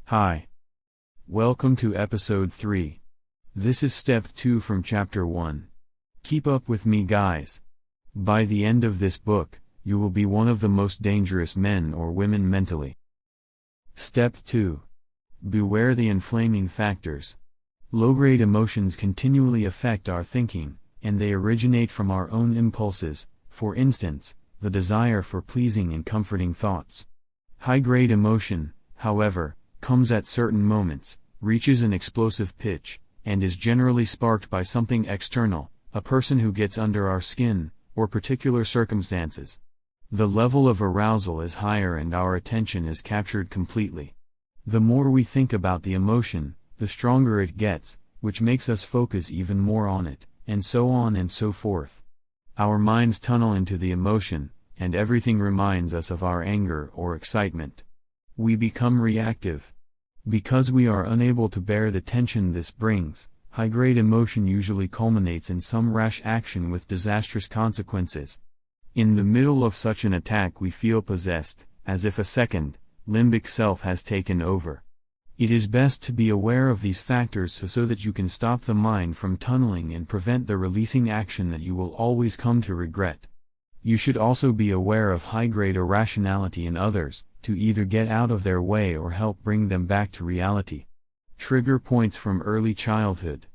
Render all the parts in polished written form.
Hi. Welcome to episode 3. This is step 2 from chapter 1. Keep up with me, guys. By the end of this book, you will be one of the most dangerous men or women mentally. Step 2. Beware the inflaming factors. Low-grade emotions continually affect our thinking, and they originate from our own impulses, for instance, the desire for pleasing and comforting thoughts. High-grade emotion, however, comes at certain moments, reaches an explosive pitch, and is generally sparked by something external, a person who gets under our skin, or particular circumstances. The level of arousal is higher and our attention is captured completely. The more we think about the emotion, the stronger it gets, which makes us focus even more on it, and so on and so forth. Our minds tunnel into the emotion, and everything reminds us of our anger or excitement. We become reactive. Because we are unable to bear the tension this brings, high-grade emotion usually culminates in some rash action with disastrous consequences. In the middle of such an attack we feel possessed, as if a second, limbic self has taken over. It is best to be aware of these factors so that you can stop the mind from tunneling and prevent the releasing action that you will always come to regret. You should also be aware of high-grade irrationality in others, to either get out of their way or help bring them back to reality. Trigger points from early childhood.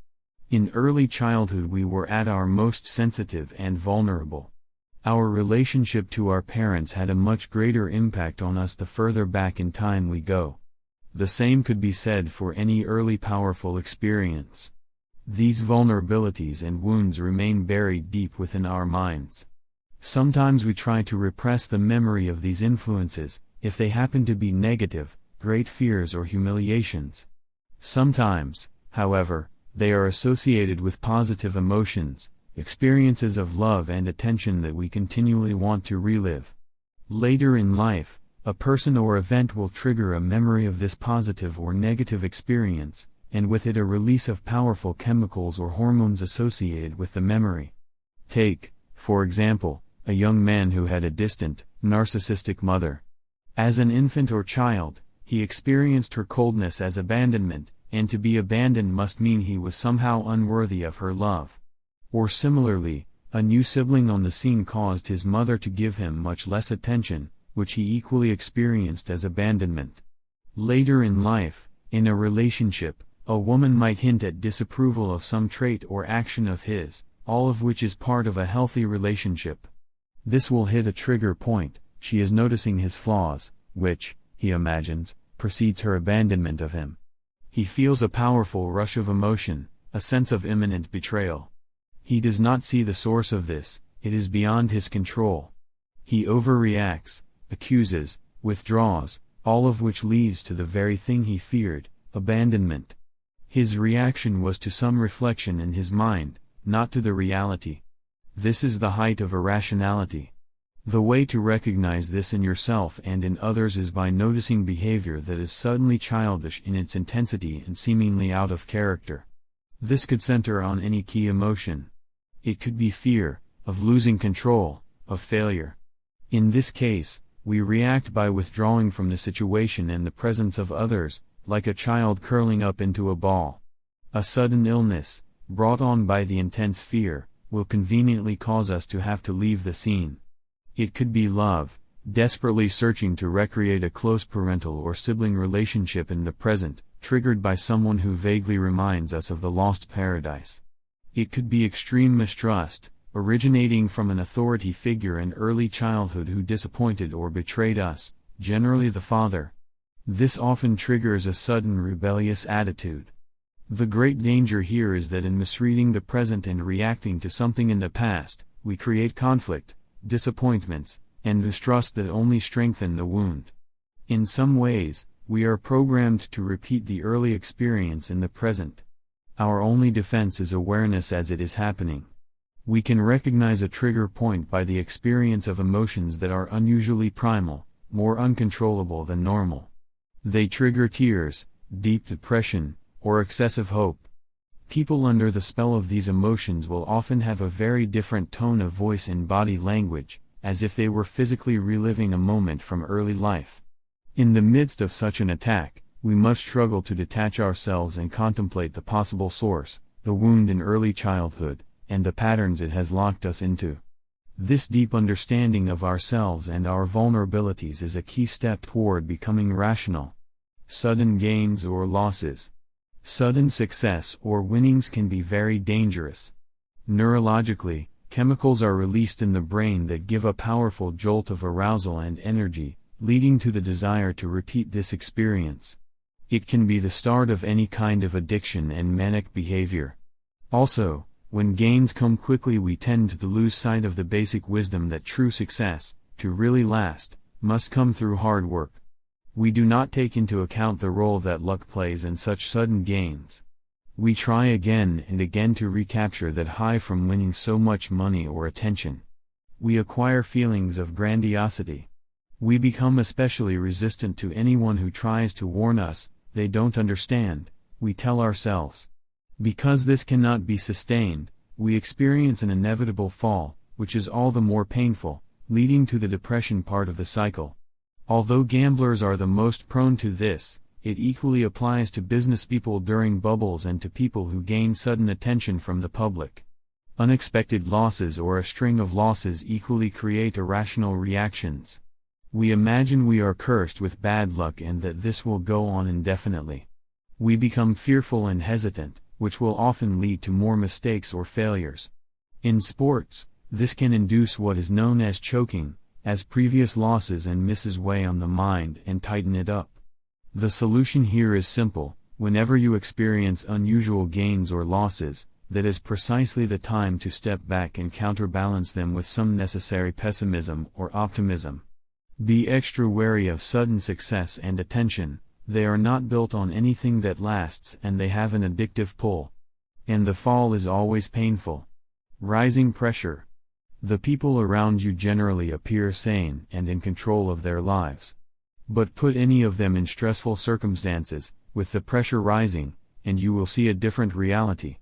In early childhood we were at our most sensitive and vulnerable. Our relationship to our parents had a much greater impact on us the further back in time we go. The same could be said for any early powerful experience. These vulnerabilities and wounds remain buried deep within our minds. Sometimes we try to repress the memory of these influences, if they happen to be negative, great fears or humiliations. Sometimes, however, they are associated with positive emotions, experiences of love and attention that we continually want to relive. Later in life, a person or event will trigger a memory of this positive or negative experience, and with it a release of powerful chemicals or hormones associated with the memory. Take, for example, a young man who had a distant, narcissistic mother. As an infant or child, he experienced her coldness as abandonment, and to be abandoned must mean he was somehow unworthy of her love. Or similarly, a new sibling on the scene caused his mother to give him much less attention, which he equally experienced as abandonment. Later in life, in a relationship, a woman might hint at disapproval of some trait or action of his, all of which is part of a healthy relationship. This will hit a trigger point. She is noticing his flaws, which, he imagines, precedes her abandonment of him. He feels a powerful rush of emotion, a sense of imminent betrayal. He does not see the source of this, it is beyond his control. He overreacts, accuses, withdraws, all of which leads to the very thing he feared, abandonment. His reaction was to some reflection in his mind, not to the reality. This is the height of irrationality. The way to recognize this in yourself and in others is by noticing behavior that is suddenly childish in its intensity and seemingly out of character. This could center on any key emotion. It could be fear, of losing control, of failure. In this case, we react by withdrawing from the situation and the presence of others, like a child curling up into a ball. A sudden illness, brought on by the intense fear, will conveniently cause us to have to leave the scene. It could be love, desperately searching to recreate a close parental or sibling relationship in the present, triggered by someone who vaguely reminds us of the lost paradise. It could be extreme mistrust, originating from an authority figure in early childhood who disappointed or betrayed us, generally the father. This often triggers a sudden rebellious attitude. The great danger here is that in misreading the present and reacting to something in the past, we create conflict, disappointments, and mistrust that only strengthen the wound. In some ways, we are programmed to repeat the early experience in the present. Our only defense is awareness as it is happening. We can recognize a trigger point by the experience of emotions that are unusually primal, more uncontrollable than normal. They trigger tears, deep depression, or excessive hope. People under the spell of these emotions will often have a very different tone of voice and body language, as if they were physically reliving a moment from early life. In the midst of such an attack, We must struggle to detach ourselves and contemplate the possible source, the wound in early childhood, and the patterns it has locked us into. This deep understanding of ourselves and our vulnerabilities is a key step toward becoming rational. Sudden gains or losses. Sudden success or winnings can be very dangerous. Neurologically, chemicals are released in the brain that give a powerful jolt of arousal and energy, leading to the desire to repeat this experience. It can be the start of any kind of addiction and manic behavior. Also, when gains come quickly, we tend to lose sight of the basic wisdom that true success, to really last, must come through hard work. We do not take into account the role that luck plays in such sudden gains. We try again and again to recapture that high from winning so much money or attention. We acquire feelings of grandiosity. We become especially resistant to anyone who tries to warn us. They don't understand, we tell ourselves. Because this cannot be sustained, we experience an inevitable fall, which is all the more painful, leading to the depression part of the cycle. Although gamblers are the most prone to this, it equally applies to business people during bubbles and to people who gain sudden attention from the public. Unexpected losses or a string of losses equally create irrational reactions. We imagine we are cursed with bad luck and that this will go on indefinitely. We become fearful and hesitant, which will often lead to more mistakes or failures. In sports, this can induce what is known as choking, as previous losses and misses weigh on the mind and tighten it up. The solution here is simple: whenever you experience unusual gains or losses, that is precisely the time to step back and counterbalance them with some necessary pessimism or optimism. Be extra wary of sudden success and attention. They are not built on anything that lasts and they have an addictive pull. And the fall is always painful. Rising pressure. The people around you generally appear sane and in control of their lives. But put any of them in stressful circumstances, with the pressure rising, and you will see a different reality.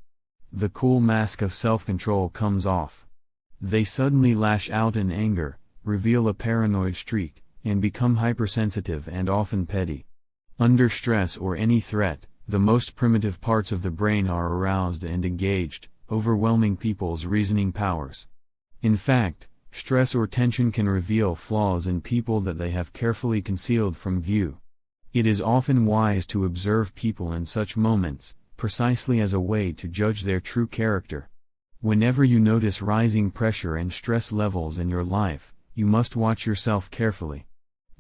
The cool mask of self-control comes off. They suddenly lash out in anger, reveal a paranoid streak, and become hypersensitive and often petty. Under stress or any threat, the most primitive parts of the brain are aroused and engaged, overwhelming people's reasoning powers. In fact, stress or tension can reveal flaws in people that they have carefully concealed from view. It is often wise to observe people in such moments, precisely as a way to judge their true character. Whenever you notice rising pressure and stress levels in your life, you must watch yourself carefully.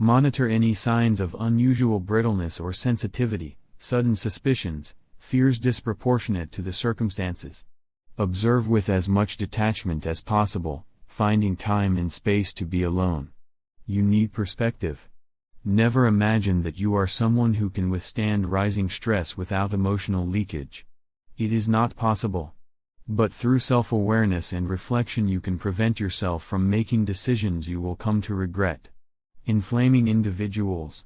Monitor any signs of unusual brittleness or sensitivity, sudden suspicions, fears disproportionate to the circumstances. Observe with as much detachment as possible, finding time and space to be alone. You need perspective. Never imagine that you are someone who can withstand rising stress without emotional leakage. It is not possible. But through self-awareness and reflection you can prevent yourself from making decisions you will come to regret. Inflaming individuals.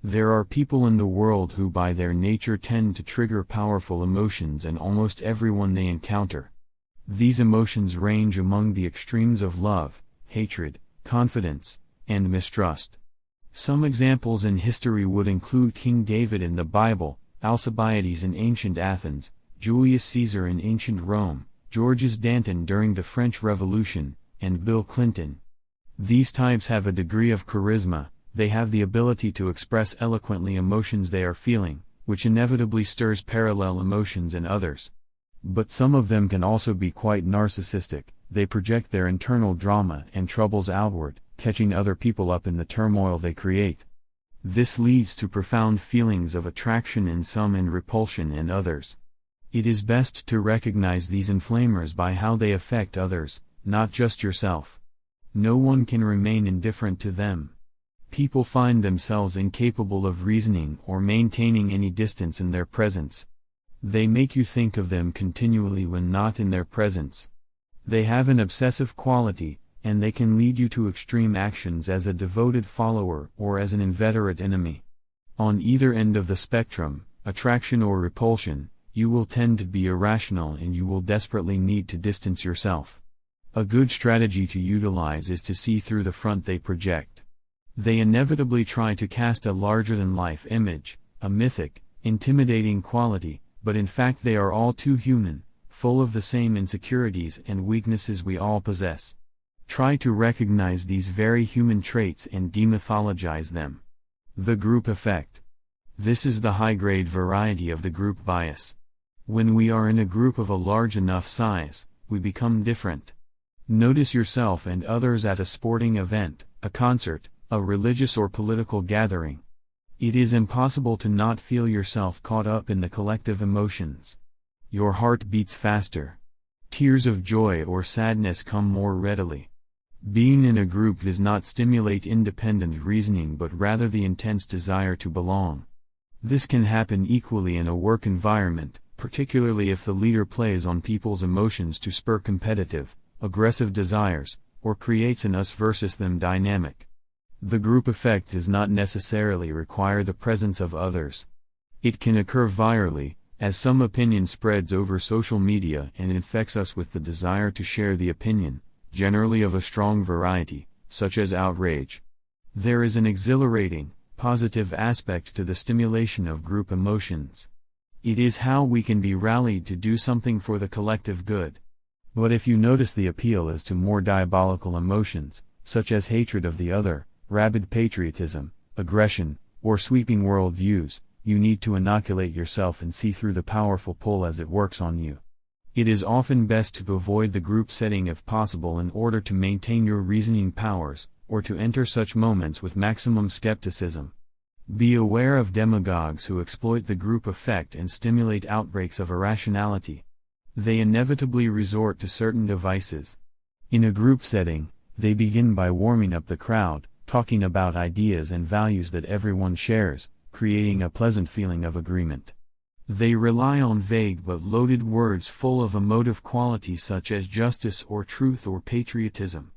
There are people in the world who by their nature tend to trigger powerful emotions in almost everyone they encounter. These emotions range among the extremes of love, hatred, confidence, and mistrust. Some examples in history would include King David in the Bible, Alcibiades in ancient Athens, Julius Caesar in ancient Rome, Georges Danton during the French Revolution, and Bill Clinton. These types have a degree of charisma. They have the ability to express eloquently emotions they are feeling, which inevitably stirs parallel emotions in others. But some of them can also be quite narcissistic. They project their internal drama and troubles outward, catching other people up in the turmoil they create. This leads to profound feelings of attraction in some and repulsion in others. It is best to recognize these inflamers by how they affect others, not just yourself. No one can remain indifferent to them. People find themselves incapable of reasoning or maintaining any distance in their presence. They make you think of them continually when not in their presence. They have an obsessive quality, and they can lead you to extreme actions as a devoted follower or as an inveterate enemy. On either end of the spectrum, attraction or repulsion, you will tend to be irrational and you will desperately need to distance yourself. A good strategy to utilize is to see through the front they project. They inevitably try to cast a larger-than-life image, a mythic, intimidating quality, but in fact they are all too human, full of the same insecurities and weaknesses we all possess. Try to recognize these very human traits and demythologize them. The group effect. This is the high-grade variety of the group bias. When we are in a group of a large enough size, we become different. Notice yourself and others at a sporting event, a concert, a religious or political gathering. It is impossible to not feel yourself caught up in the collective emotions. Your heart beats faster. Tears of joy or sadness come more readily. Being in a group does not stimulate independent reasoning but rather the intense desire to belong. This can happen equally in a work environment, particularly if the leader plays on people's emotions to spur competitive, aggressive desires, or creates an us versus them dynamic. The group effect does not necessarily require the presence of others. It can occur virally, as some opinion spreads over social media and infects us with the desire to share the opinion, generally of a strong variety, such as outrage. There is an exhilarating, positive aspect to the stimulation of group emotions. It is how we can be rallied to do something for the collective good. But if you notice the appeal is to more diabolical emotions, such as hatred of the other, rabid patriotism, aggression, or sweeping worldviews, you need to inoculate yourself and see through the powerful pull as it works on you. It is often best to avoid the group setting if possible in order to maintain your reasoning powers, or to enter such moments with maximum skepticism. Be aware of demagogues who exploit the group effect and stimulate outbreaks of irrationality. They inevitably resort to certain devices. In a group setting, they begin by warming up the crowd, talking about ideas and values that everyone shares, creating a pleasant feeling of agreement. They rely on vague but loaded words full of emotive qualities such as justice or truth or patriotism.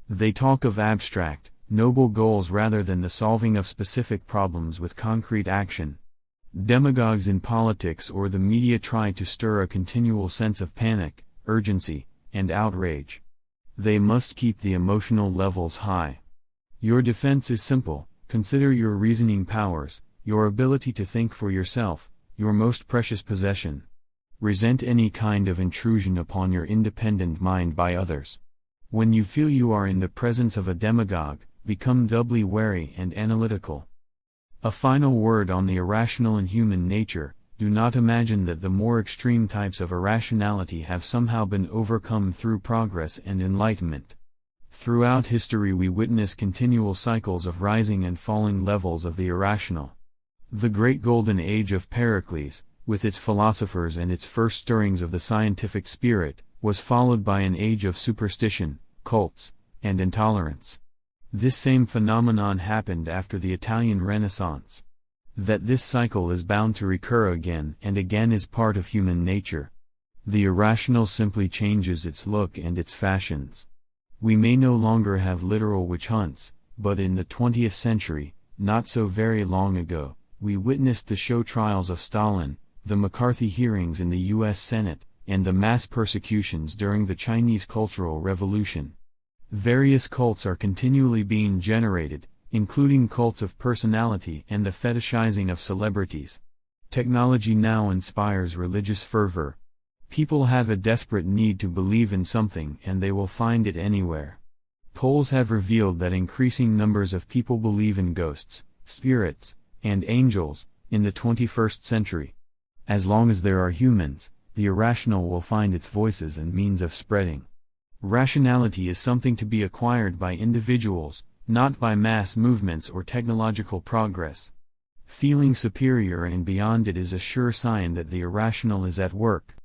They talk of abstract, noble goals rather than the solving of specific problems with concrete action. Demagogues in politics or the media try to stir a continual sense of panic, urgency, and outrage. They must keep the emotional levels high. Your defense is simple: consider your reasoning powers, your ability to think for yourself, your most precious possession. Resent any kind of intrusion upon your independent mind by others. When you feel you are in the presence of a demagogue, become doubly wary and analytical. A final word on the irrational in human nature: do not imagine that the more extreme types of irrationality have somehow been overcome through progress and enlightenment. Throughout history we witness continual cycles of rising and falling levels of the irrational. The great golden age of Pericles, with its philosophers and its first stirrings of the scientific spirit, was followed by an age of superstition, cults, and intolerance. This same phenomenon happened after the Italian Renaissance. That this cycle is bound to recur again and again is part of human nature. The irrational simply changes its look and its fashions. We may no longer have literal witch hunts, but in the 20th century, not so very long ago, we witnessed the show trials of Stalin, the McCarthy hearings in the U.S. Senate, and the mass persecutions during the Chinese Cultural Revolution. Various cults are continually being generated, including cults of personality and the fetishizing of celebrities. Technology now inspires religious fervor. People have a desperate need to believe in something and they will find it anywhere. Polls have revealed that increasing numbers of people believe in ghosts, spirits, and angels in the 21st century. As long as there are humans, the irrational will find its voices and means of spreading. Rationality is something to be acquired by individuals, not by mass movements or technological progress. Feeling superior and beyond it is a sure sign that the irrational is at work.